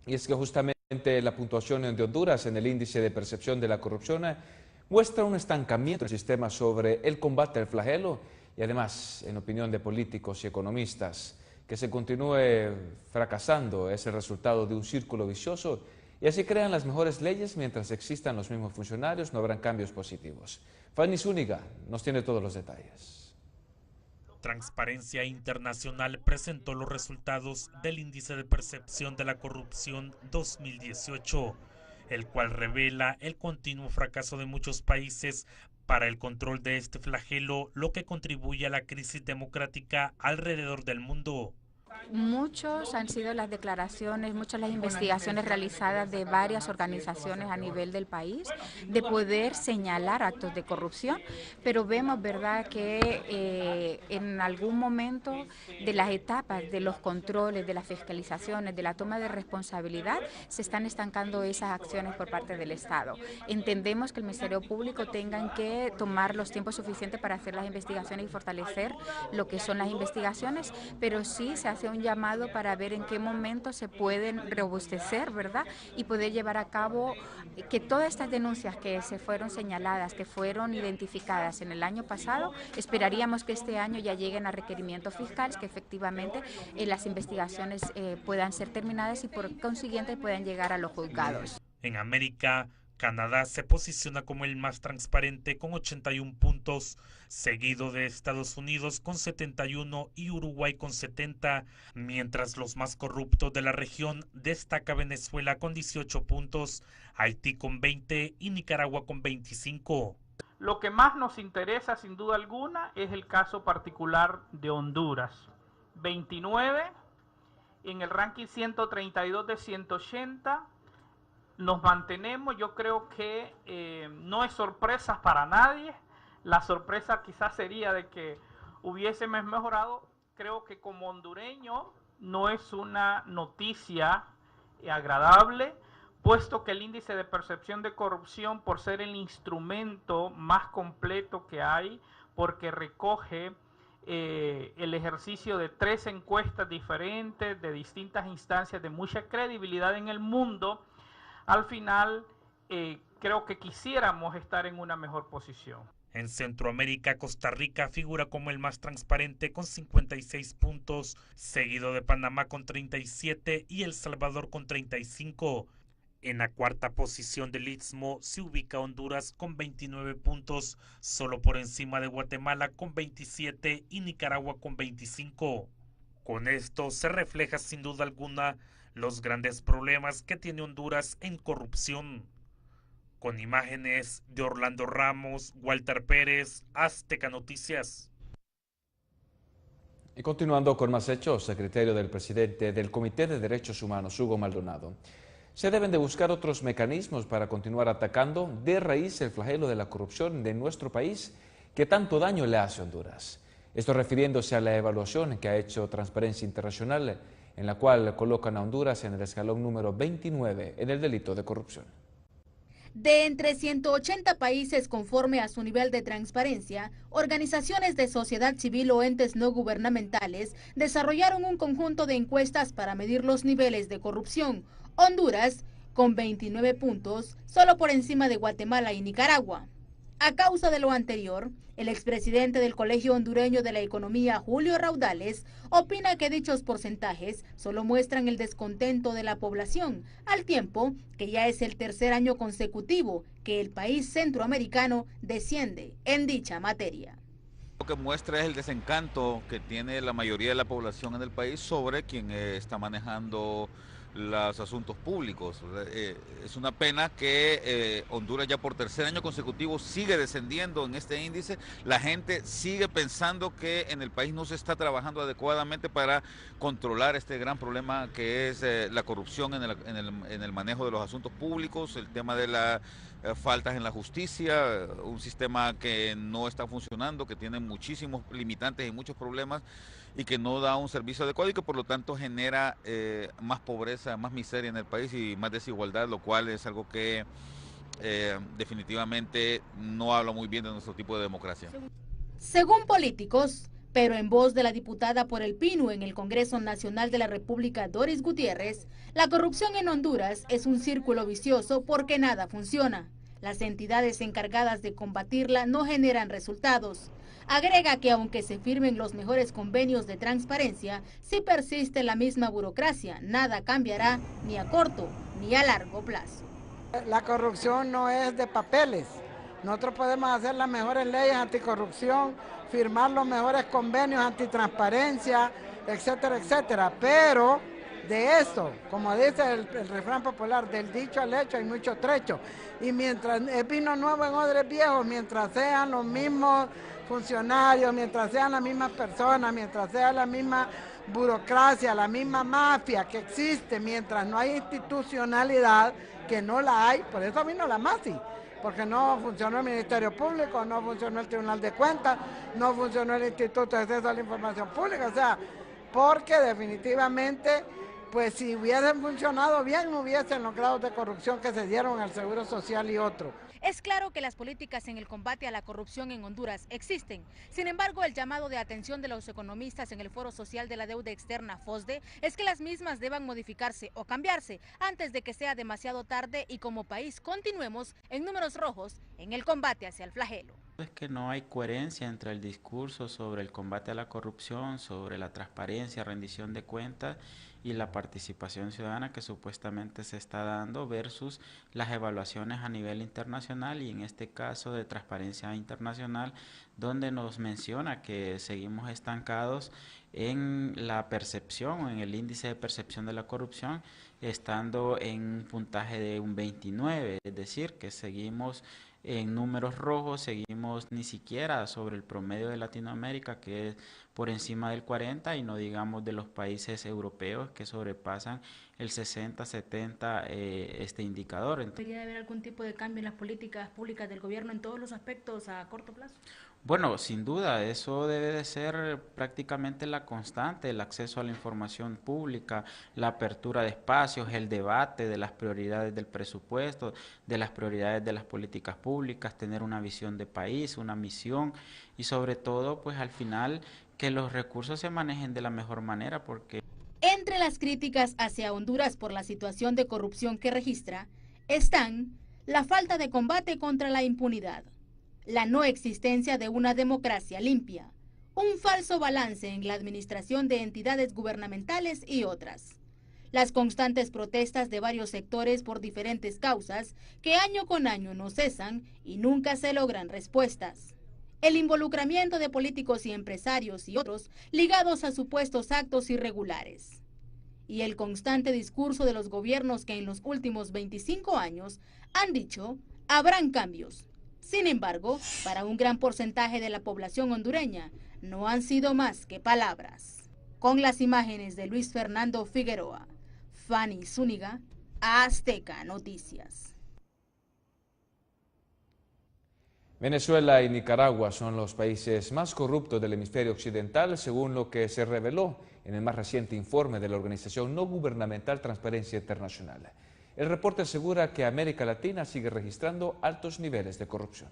Y es que justamente la puntuación de Honduras en el índice de percepción de la corrupción muestra un estancamiento del sistema sobre el combate al flagelo y además, en opinión de políticos y economistas, que se continúe fracasando es el resultado de un círculo vicioso y así crean las mejores leyes mientras existan los mismos funcionarios, no habrán cambios positivos. Fanny Zúñiga nos tiene todos los detalles. Transparencia Internacional presentó los resultados del Índice de Percepción de la Corrupción 2018, el cual revela el continuo fracaso de muchos países para el control de este flagelo, lo que contribuye a la crisis democrática alrededor del mundo. Muchos han sido las declaraciones, muchas las investigaciones realizadas de varias organizaciones a nivel del país de poder señalar actos de corrupción, pero vemos, ¿verdad?, que en algún momento de las etapas de los controles, de las fiscalizaciones, de la toma de responsabilidad, se están estancando esas acciones por parte del Estado. Entendemos que el Ministerio Público tenga que tomar los tiempos suficientes para hacer las investigaciones y fortalecer lo que son las investigaciones, pero sí se hace un llamado para ver en qué momento se pueden robustecer, ¿verdad? Y poder llevar a cabo que todas estas denuncias que se fueron señaladas, que fueron identificadas en el año pasado, esperaríamos que este año ya lleguen a requerimientos fiscales, que efectivamente las investigaciones puedan ser terminadas y por consiguiente puedan llegar a los juzgados. En América, Canadá se posiciona como el más transparente con 81 puntos, seguido de Estados Unidos con 71 y Uruguay con 70, mientras los más corruptos de la región destaca Venezuela con 18 puntos, Haití con 20 y Nicaragua con 25. Lo que más nos interesa sin duda alguna es el caso particular de Honduras. 29 en el ranking 132 de 180. Nos mantenemos, yo creo que no es sorpresa para nadie. La sorpresa quizás sería de que hubiésemos mejorado. Creo que como hondureño no es una noticia agradable, puesto que el índice de percepción de corrupción, por ser el instrumento más completo que hay, porque recoge el ejercicio de 3 encuestas diferentes, de distintas instancias, de mucha credibilidad en el mundo, al final creo que quisiéramos estar en una mejor posición. En Centroamérica, Costa Rica figura como el más transparente con 56 puntos, seguido de Panamá con 37 y El Salvador con 35. En la cuarta posición del Istmo se ubica Honduras con 29 puntos, solo por encima de Guatemala con 27 y Nicaragua con 25. Con esto se refleja sin duda alguna los grandes problemas que tiene Honduras en corrupción. Con imágenes de Orlando Ramos, Walter Pérez, Azteca Noticias. Y continuando con más hechos, secretario del presidente del Comité de Derechos Humanos, Hugo Maldonado, se deben de buscar otros mecanismos para continuar atacando de raíz el flagelo de la corrupción de nuestro país que tanto daño le hace a Honduras. Esto refiriéndose a la evaluación que ha hecho Transparencia Internacional, en la cual colocan a Honduras en el escalón número 29 en el delito de corrupción. De entre 180 países conforme a su nivel de transparencia, organizaciones de sociedad civil o entes no gubernamentales desarrollaron un conjunto de encuestas para medir los niveles de corrupción. Honduras, con 29 puntos, solo por encima de Guatemala y Nicaragua. A causa de lo anterior, el expresidente del Colegio Hondureño de la Economía, Julio Raudales, opina que dichos porcentajes solo muestran el descontento de la población, al tiempo que ya es el tercer año consecutivo que el país centroamericano desciende en dicha materia. Lo que muestra es el desencanto que tiene la mayoría de la población en el país sobre quien está manejando los asuntos públicos. Es una pena que Honduras ya por tercer año consecutivo sigue descendiendo en este índice. La gente sigue pensando que en el país no se está trabajando adecuadamente para controlar este gran problema que es la corrupción en el manejo de los asuntos públicos, el tema de las faltas en la justicia, un sistema que no está funcionando, que tiene muchísimos limitantes y muchos problemas y que no da un servicio adecuado y que por lo tanto genera más pobreza, más miseria en el país y más desigualdad, lo cual es algo que definitivamente no habla muy bien de nuestro tipo de democracia. Según políticos, Pero en voz de la diputada por el PINU en el Congreso Nacional de la República, Doris Gutiérrez, la corrupción en Honduras es un círculo vicioso porque nada funciona. Las entidades encargadas de combatirla no generan resultados. Agrega que aunque se firmen los mejores convenios de transparencia, si persiste la misma burocracia, nada cambiará ni a corto ni a largo plazo. La corrupción no es de papeles. Nosotros podemos hacer las mejores leyes anticorrupción, firmar los mejores convenios antitransparencia, etcétera, etcétera. Pero de eso, como dice el refrán popular, del dicho al hecho hay mucho trecho. Y mientras es vino nuevo en odres viejos, mientras sean los mismos funcionarios, mientras sean las mismas personas, mientras sea la misma burocracia, la misma mafia que existe, mientras no hay institucionalidad, que no la hay, por eso vino la MASI, porque no funcionó el Ministerio Público, no funcionó el Tribunal de Cuentas, no funcionó el Instituto de Acceso a la Información Pública, o sea, porque definitivamente, pues si hubiesen funcionado bien, no hubiesen los grados de corrupción que se dieron al Seguro Social y otros. Es claro que las políticas en el combate a la corrupción en Honduras existen. Sin embargo, el llamado de atención de los economistas en el Foro Social de la Deuda Externa, FOSDE, es que las mismas deban modificarse o cambiarse antes de que sea demasiado tarde y como país continuemos en números rojos en el combate hacia el flagelo. Es que no hay coherencia entre el discurso sobre el combate a la corrupción, sobre la transparencia, rendición de cuentas y la participación ciudadana que supuestamente se está dando versus las evaluaciones a nivel internacional y en este caso de Transparencia Internacional, donde nos menciona que seguimos estancados en la percepción o en el índice de percepción de la corrupción, estando en un puntaje de un 29, es decir, que seguimos en números rojos, seguimos ni siquiera sobre el promedio de Latinoamérica, que es por encima del 40, y no digamos de los países europeos que sobrepasan el 60, 70 este indicador. ¿Debería haber algún tipo de cambio en las políticas públicas del gobierno en todos los aspectos a corto plazo? Bueno, sin duda, eso debe de ser prácticamente la constante, el acceso a la información pública, la apertura de espacios, el debate de las prioridades del presupuesto, de las prioridades de las políticas públicas, tener una visión de país, una misión y sobre todo, pues al final, que los recursos se manejen de la mejor manera porque... Entre las críticas hacia Honduras por la situación de corrupción que registra, están la falta de combate contra la impunidad, la no existencia de una democracia limpia, un falso balance en la administración de entidades gubernamentales y otras. Las constantes protestas de varios sectores por diferentes causas que año con año no cesan y nunca se logran respuestas. El involucramiento de políticos y empresarios y otros ligados a supuestos actos irregulares. Y el constante discurso de los gobiernos que en los últimos 25 años han dicho, habrán cambios. Sin embargo, para un gran porcentaje de la población hondureña, no han sido más que palabras. Con las imágenes de Luis Fernando Figueroa, Fanny Zúñiga, Azteca Noticias. Venezuela y Nicaragua son los países más corruptos del hemisferio occidental, según lo que se reveló en el más reciente informe de la organización no gubernamental Transparencia Internacional. El reporte asegura que América Latina sigue registrando altos niveles de corrupción.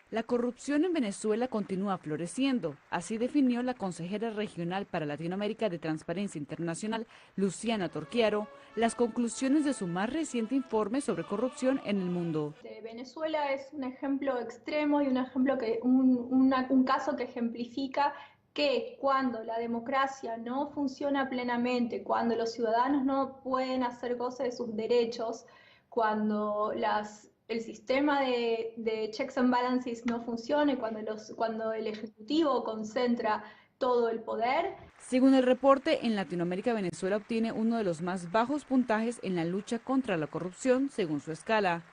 La corrupción en Venezuela continúa floreciendo, así definió la consejera regional para Latinoamérica de Transparencia Internacional, Luciana Torquiaro, las conclusiones de su más reciente informe sobre corrupción en el mundo. Venezuela es un ejemplo extremo y un caso que ejemplifica que cuando la democracia no funciona plenamente, cuando los ciudadanos no pueden hacer goce de sus derechos, cuando el sistema de checks and balances no funciona, cuando el Ejecutivo concentra todo el poder. Según el reporte, en Latinoamérica Venezuela obtiene uno de los más bajos puntajes en la lucha contra la corrupción según su escala.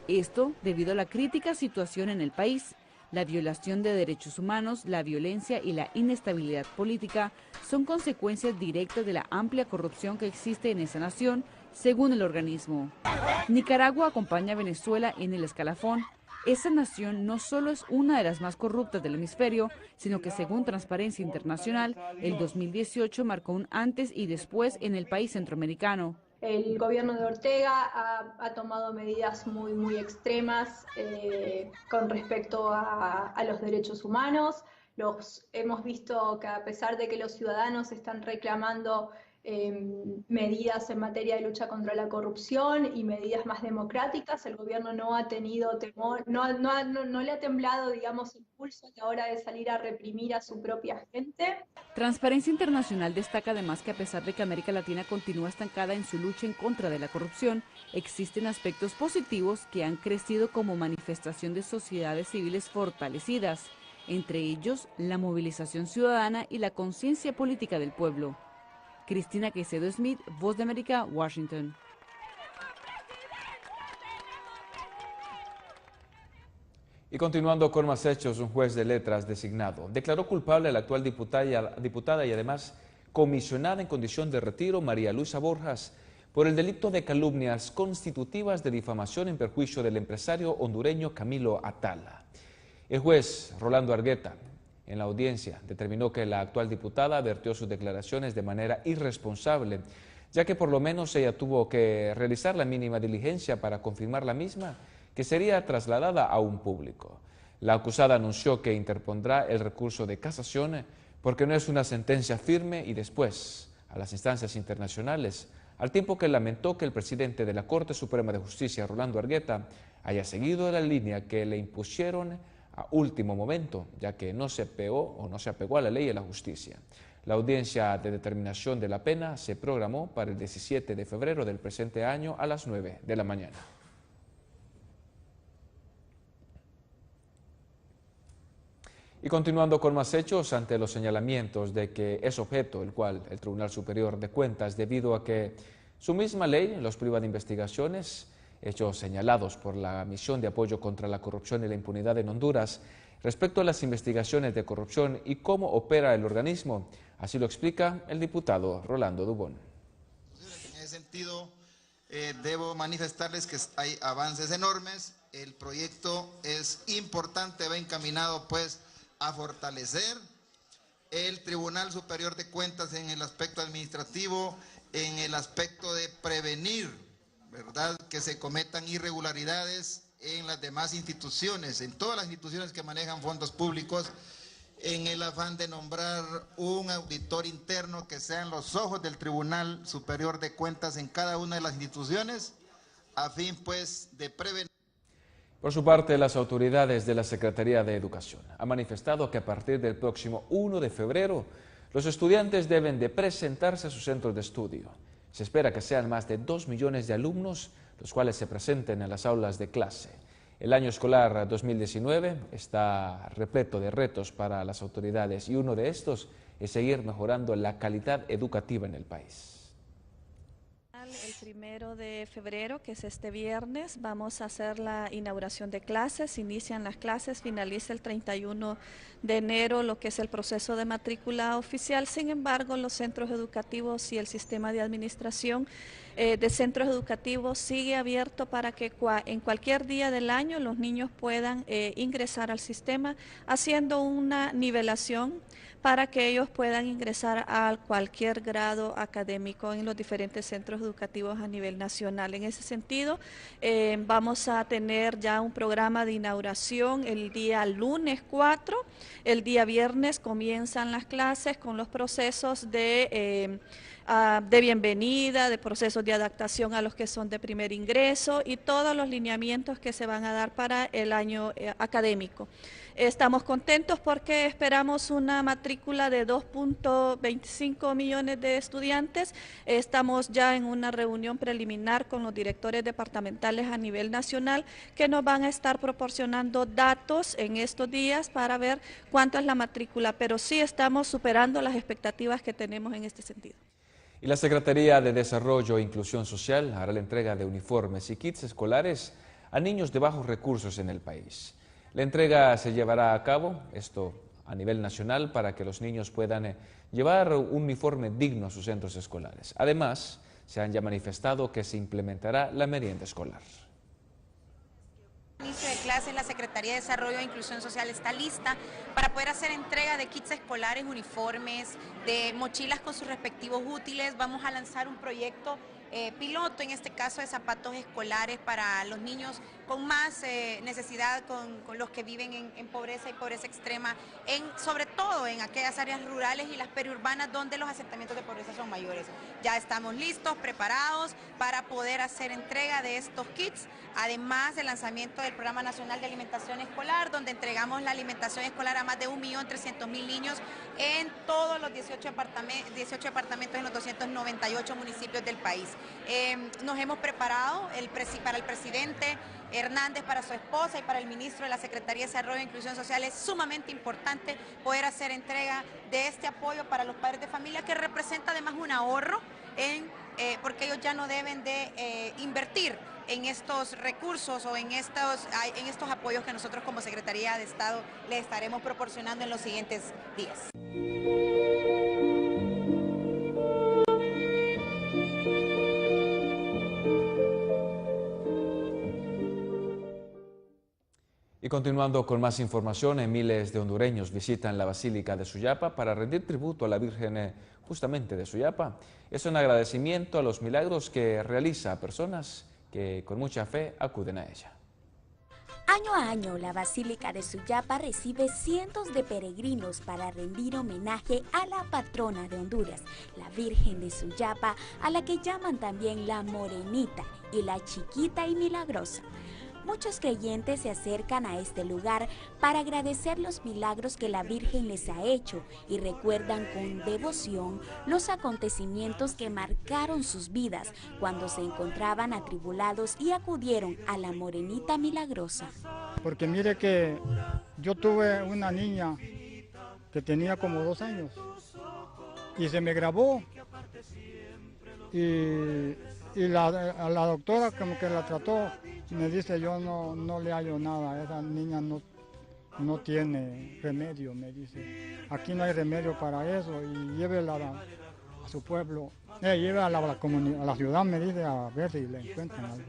Esto debido a la crítica situación en el país. La violación de derechos humanos, la violencia y la inestabilidad política son consecuencias directas de la amplia corrupción que existe en esa nación, según el organismo. Nicaragua acompaña a Venezuela en el escalafón. Esa nación no solo es una de las más corruptas del hemisferio, sino que según Transparencia Internacional, el 2018 marcó un antes y después en el país centroamericano. El gobierno de Ortega ha tomado medidas muy extremas con respecto a los derechos humanos. Hemos visto que a pesar de que los ciudadanos están reclamando medidas en materia de lucha contra la corrupción y medidas más democráticas, el gobierno no ha tenido temor, no le ha temblado, digamos, impulso a la hora de salir a reprimir a su propia gente. Transparencia Internacional destaca además que a pesar de que América Latina continúa estancada en su lucha en contra de la corrupción, existen aspectos positivos que han crecido como manifestación de sociedades civiles fortalecidas, entre ellos la movilización ciudadana y la conciencia política del pueblo. Cristina Caicedo Smith, Voz de América, Washington. Y continuando con más hechos, un juez de letras designado declaró culpable a la actual diputada y además comisionada en condición de retiro, María Luisa Borjas, por el delito de calumnias constitutivas de difamación en perjuicio del empresario hondureño Camilo Atala. El juez Rolando Argueta, en la audiencia, determinó que la actual diputada vertió sus declaraciones de manera irresponsable, ya que por lo menos ella tuvo que realizar la mínima diligencia para confirmar la misma, que sería trasladada a un público. La acusada anunció que interpondrá el recurso de casación porque no es una sentencia firme y después a las instancias internacionales, al tiempo que lamentó que el presidente de la Corte Suprema de Justicia, Rolando Argueta, haya seguido la línea que le impusieron a último momento, ya que no se apegó a la ley y a la justicia. La audiencia de determinación de la pena se programó para el 17 de febrero del presente año a las 9 de la mañana. Y continuando con más hechos, ante los señalamientos de que es objeto el cual el Tribunal Superior de Cuentas, debido a que su misma ley los priva de investigaciones, hechos señalados por la Misión de Apoyo contra la Corrupción y la Impunidad en Honduras, respecto a las investigaciones de corrupción y cómo opera el organismo. Así lo explica el diputado Rolando Dubón. En ese sentido, debo manifestarles que hay avances enormes. El proyecto es importante, va encaminado pues a fortalecer el Tribunal Superior de Cuentas en el aspecto administrativo, en el aspecto de prevenir, ¿verdad?, que se cometan irregularidades en las demás instituciones, en todas las instituciones que manejan fondos públicos, en el afán de nombrar un auditor interno que sean los ojos del Tribunal Superior de Cuentas en cada una de las instituciones, a fin pues de prevenir. Por su parte, las autoridades de la Secretaría de Educación han manifestado que a partir del próximo 1 de febrero, los estudiantes deben de presentarse a sus centros de estudio. Se espera que sean más de 2 millones de alumnos los cuales se presenten en las aulas de clase. El año escolar 2019 está repleto de retos para las autoridades y uno de estos es seguir mejorando la calidad educativa en el país. El 1 de febrero, que es este viernes, vamos a hacer la inauguración de clases, inician las clases, finaliza el 31 de enero lo que es el proceso de matrícula oficial. Sin embargo, los centros educativos y el sistema de administración de centros educativos sigue abierto para que en cualquier día del año los niños puedan ingresar al sistema, haciendo una nivelación para que ellos puedan ingresar a cualquier grado académico en los diferentes centros educativos a nivel nacional. En ese sentido, vamos a tener ya un programa de inauguración el día lunes 4, el día viernes comienzan las clases con los procesos de bienvenida, de procesos de adaptación a los que son de primer ingreso y todos los lineamientos que se van a dar para el año académico. Estamos contentos porque esperamos una matrícula de 2.25 millones de estudiantes. Estamos ya en una reunión preliminar con los directores departamentales a nivel nacional que nos van a estar proporcionando datos en estos días para ver cuánto es la matrícula, pero sí estamos superando las expectativas que tenemos en este sentido. Y la Secretaría de Desarrollo e Inclusión Social hará la entrega de uniformes y kits escolares a niños de bajos recursos en el país. La entrega se llevará a cabo, esto a nivel nacional, para que los niños puedan llevar un uniforme digno a sus centros escolares. Además, se han ya manifestado que se implementará la merienda escolar. Inicio de clases, la Secretaría de Desarrollo e Inclusión Social está lista para poder hacer entrega de kits escolares, uniformes, de mochilas con sus respectivos útiles. Vamos a lanzar un proyecto piloto, en este caso de zapatos escolares para los niños con más necesidad, con los que viven en pobreza y pobreza extrema, sobre todo en aquellas áreas rurales y las periurbanas donde los asentamientos de pobreza son mayores. Ya estamos listos, preparados para poder hacer entrega de estos kits, además del lanzamiento del Programa Nacional de Alimentación Escolar, donde entregamos la alimentación escolar a más de 1.300.000 niños en todos los 18 departamentos en los 298 municipios del país. Nos hemos preparado para el presidente Hernández, para su esposa y para el ministro de la Secretaría de Desarrollo e Inclusión Social. Es sumamente importante poder hacer entrega de este apoyo para los padres de familia, que representa además un ahorro porque ellos ya no deben de invertir en estos recursos o en estos apoyos que nosotros como Secretaría de Estado les estaremos proporcionando en los siguientes días. Y continuando con más información, miles de hondureños visitan la Basílica de Suyapa para rendir tributo a la Virgen justamente de Suyapa. Es un agradecimiento a los milagros que realiza a personas que con mucha fe acuden a ella. Año a año, la Basílica de Suyapa recibe cientos de peregrinos para rendir homenaje a la patrona de Honduras, la Virgen de Suyapa, a la que llaman también la Morenita y la Chiquita y Milagrosa. Muchos creyentes se acercan a este lugar para agradecer los milagros que la Virgen les ha hecho y recuerdan con devoción los acontecimientos que marcaron sus vidas cuando se encontraban atribulados y acudieron a la Morenita Milagrosa. Porque mire que yo tuve una niña que tenía como 2 años y se me grabó y la doctora como que la trató. Me dice, yo no le hallo nada, esa niña no tiene remedio, me dice. Aquí no hay remedio para eso y llévela a su pueblo, llévela a la ciudad, me dice, a ver si le encuentran algo.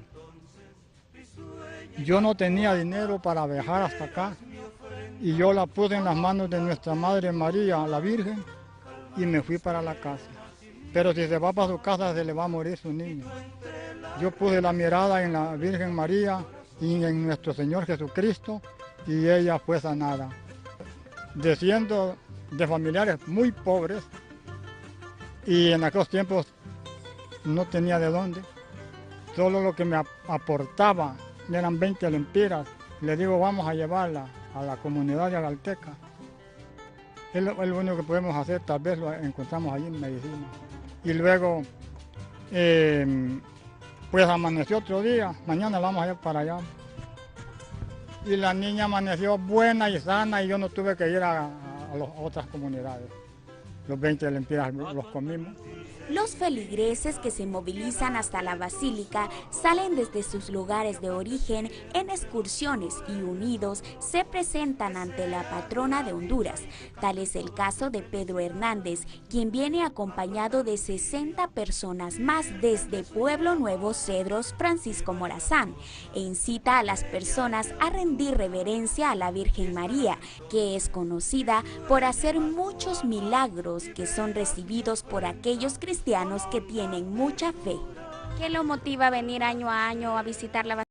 Yo no tenía dinero para viajar hasta acá y yo la puse en las manos de nuestra Madre María, la Virgen, y me fui para la casa. Pero si se va para su casa se le va a morir su niño. Yo puse la mirada en la Virgen María y en nuestro Señor Jesucristo y ella fue sanada. Siendo de familiares muy pobres y en aquellos tiempos no tenía de dónde, solo lo que me aportaba eran 20 lempiras. Le digo, vamos a llevarla a la comunidad de Agalteca. Es lo único que podemos hacer, tal vez lo encontramos allí en medicina. Y luego, pues amaneció otro día, mañana vamos a ir para allá. Y la niña amaneció buena y sana y yo no tuve que ir a las otras comunidades. Los 20 lempiras los comimos. Los feligreses que se movilizan hasta la basílica salen desde sus lugares de origen en excursiones y unidos se presentan ante la patrona de Honduras. Tal es el caso de Pedro Hernández, quien viene acompañado de 60 personas más desde Pueblo Nuevo Cedros, Francisco Morazán, e incita a las personas a rendir reverencia a la Virgen María, que es conocida por hacer muchos milagros que son recibidos por aquellos cristianos que tienen mucha fe. ¿Qué lo motiva a venir año a año a visitar la basílica?